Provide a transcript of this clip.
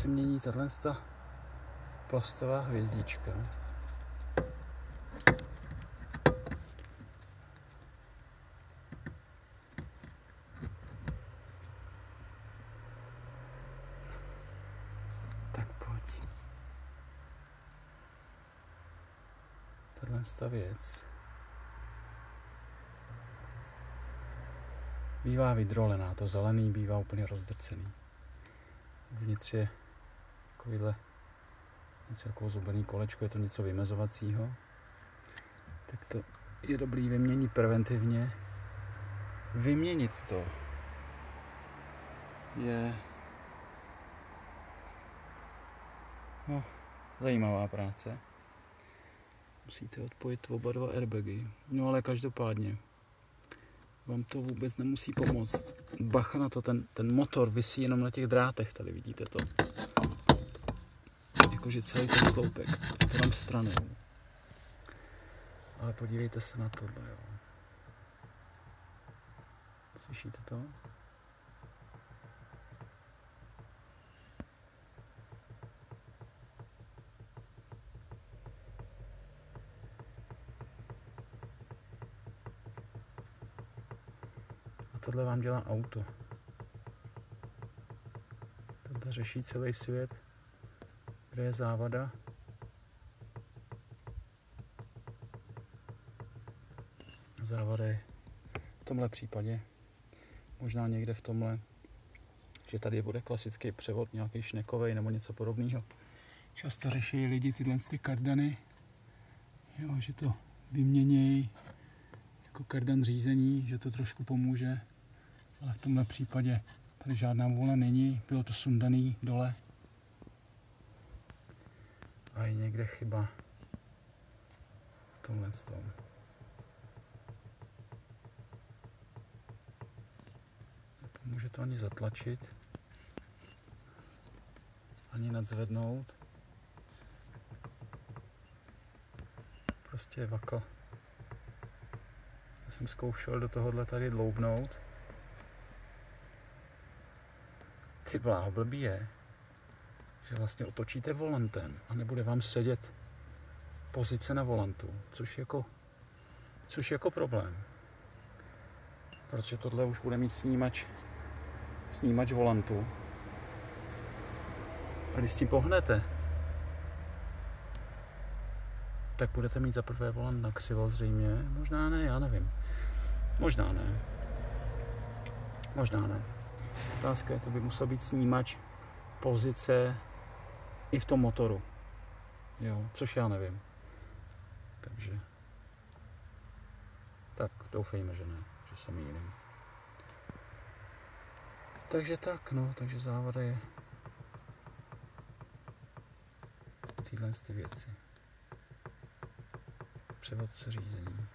se mění tato plastová hvězdička. Tak pojď. Tato věc bývá vydrolená, to zelený bývá úplně rozdrcený. Uvnitř je takovýhle něco jako zubený kolečko, je to něco vymezovacího. Tak to je dobrý vyměnit preventivně. Vyměnit to je zajímavá práce. Musíte odpojit oba dva airbagy. No ale každopádně vám to vůbec nemusí pomoct. Bacha na to, ten motor visí jenom na těch drátech, tady vidíte to. Jakože celý ten sloupek, je to tam stranou. Ale podívejte se na tohle, jo. Slyšíte to? A tohle vám dělá auto. Tohle řeší celý svět, kde je závada. Závada je v tomhle případě možná někde v tomhle, že tady bude klasický převod, nějaký šnekovej nebo něco podobného. Často řeší lidi tyhle kardany, jo, že to vyměnějí jako kardan řízení, že to trošku pomůže, ale v tomhle případě tady žádná vůle není, bylo to sundaný dole. A je někde chyba v tomhle tom. Nemůže to ani zatlačit, ani nadzvednout. Prostě je vakl. Já jsem zkoušel do tohohle tady dloubnout. Ty bláho, blbý je, že vlastně otočíte volantem a nebude vám sedět pozice na volantu, což je jako problém. Protože tohle už bude mít snímač volantu. A když s tím pohnete, tak budete mít za prvé volant na křivo zřejmě. Možná ne, já nevím. Možná ne. Možná ne. Otázka je, to by musel být snímač pozice i v tom motoru. Jo, což já nevím. Takže tak doufejme, že ne, že se mýlím. Takže tak, no, takže závada je tyhle věci. Převodce řízení.